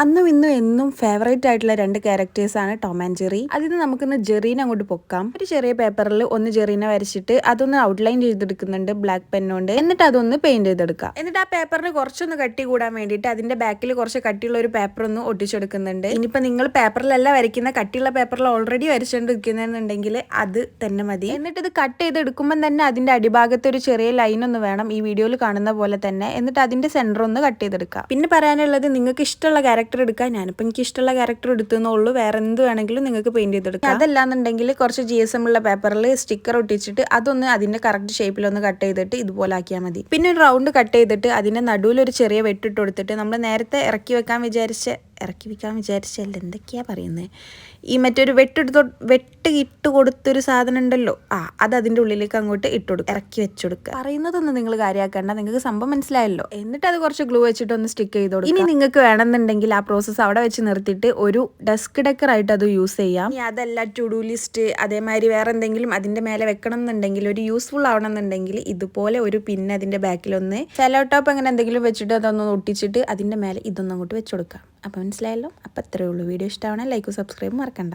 അന്നും ഇന്നും എന്നും ഫേവറേറ്റ് ആയിട്ടുള്ള രണ്ട് ക്യാരക്ടേഴ്സാണ് ടോം ആൻഡ് ജെറി. അതിന് നമുക്കിന്ന് ജെറീനെ അങ്ങോട്ട് പൊക്കാം. ഒരു ചെറിയ പേപ്പറിൽ ഒന്ന് ജെറീനെ വരച്ചിട്ട് അതൊന്ന് ഔട്ട്ലൈൻ ചെയ്തെടുക്കുന്നുണ്ട് ബ്ലാക്ക് പെന്നുകൊണ്ട്. എന്നിട്ട് അതൊന്ന് പെയിന്റ് ചെയ്തെടുക്കാം. എന്നിട്ട് ആ പേപ്പറിന് കുറച്ചൊന്ന് കട്ടി കൂടാൻ വേണ്ടിയിട്ട് അതിന്റെ ബാക്കിൽ കുറച്ച് കട്ടിയുള്ള ഒരു പേപ്പർ ഒന്ന് ഒട്ടിച്ചെടുക്കുന്നുണ്ട്. ഇനിയിപ്പോ നിങ്ങൾ പേപ്പറിലല്ല വരയ്ക്കുന്ന, കട്ടിയുള്ള പേപ്പറിൽ ഓൾറെഡി വരച്ചുകൊണ്ടിരിക്കുന്നുണ്ടെങ്കിൽ അത് തന്നെ മതി. എന്നിട്ട് ഇത് കട്ട് ചെയ്തെടുക്കുമ്പോൾ തന്നെ അതിന്റെ അടിഭാഗത്ത് ഒരു ചെറിയ ലൈൻ ഒന്ന് വേണം, ഈ വീഡിയോയിൽ കാണുന്ന പോലെ തന്നെ. എന്നിട്ട് അതിന്റെ സെന്റർ ഒന്ന് കട്ട് ചെയ്തെടുക്കാം. പിന്നെ പറയാനുള്ളത്, നിങ്ങൾക്ക് ഇഷ്ടമുള്ള ക്യാരക്ടർ എടുക്കാം. ഞാനിപ്പോൾ എനിക്ക് ഇഷ്ടമുള്ള ക്യാരക്ടർ എടുത്തുന്നുള്ളൂ, വേറെ എന്ത് വേണമെങ്കിലും നിങ്ങൾക്ക് പെയിന്റ് ചെയ്തെടുക്കാം. അതല്ലാന്നുണ്ടെങ്കിൽ കുറച്ച് GSM ഉള്ള പേപ്പറിൽ സ്റ്റിക്കർ ഒട്ടിച്ചിട്ട് അതൊന്ന് അതിന്റെ കറക്റ്റ് ഷേപ്പിലൊന്ന് കട്ട് ചെയ്തിട്ട് ഇതുപോലെ ആക്കിയാൽ മതി. പിന്നെ ഒരു റൗണ്ട് കട്ട് ചെയ്തിട്ട് അതിന്റെ നടുവിൽ ഒരു ചെറിയ വെട്ടിട്ട് കൊടുത്തിട്ട് നമ്മൾ നേരത്തെ ഇറക്കി വെക്കാൻ വിചാരിച്ചല്ല, എന്തൊക്കെയാ പറയുന്നത്, ഈ മറ്റൊരു വെട്ട് ഇട്ട് കൊടുത്തൊരു സാധനം ഉണ്ടല്ലോ, അത് അതിന്റെ ഉള്ളിലേക്ക് അങ്ങോട്ട് ഇട്ട് കൊടുക്കുക, ഇറക്കി വെച്ചുകൊടുക്കുക. പറയുന്നതൊന്നും നിങ്ങൾ കാര്യമാക്കണ്ട, നിങ്ങൾക്ക് സംഭവം മനസ്സിലായല്ലോ. എന്നിട്ട് അത് കുറച്ച് ഗ്ലൂ വെച്ചിട്ട് ഒന്ന് സ്റ്റിക്ക് ചെയ്ത് കൊടുക്കുക. ഇനി നിങ്ങൾക്ക് വേണമെന്നുണ്ടെങ്കിൽ ആ പ്രോസസ്സ് അവിടെ വെച്ച് നിർത്തിയിട്ട് ഒരു ഡെസ്ക് ഡെക്കർ ആയിട്ട് അത് യൂസ് ചെയ്യാം. ഇനി അതല്ല ടു ഡു ലിസ്റ്റ് അതേമാതിരി വേറെ എന്തെങ്കിലും അതിന്റെ മേലെ വെക്കണം എന്നുണ്ടെങ്കിൽ, ഒരു യൂസ്ഫുൾ ആവണം എന്നുണ്ടെങ്കിൽ ഇതുപോലെ ഒരു പിൻ അതിന്റെ ബാക്കിലൊന്ന് സെലോ ടോപ്പ് അങ്ങനെ എന്തെങ്കിലും വെച്ചിട്ട് അതൊന്ന് ഒട്ടിച്ചിട്ട് അതിന്റെ മേലെ ഇതൊന്നും അങ്ങോട്ട് വെച്ച് കൊടുക്കാം. അപ്പോൾ മനസ്സിലായല്ലോ. അപ്പോൾ അത്രയേ ഉള്ളൂ. വീഡിയോ ഇഷ്ടമാവണേ ലൈക്കും സബ്സ്ക്രൈബും മറക്കണ്ട.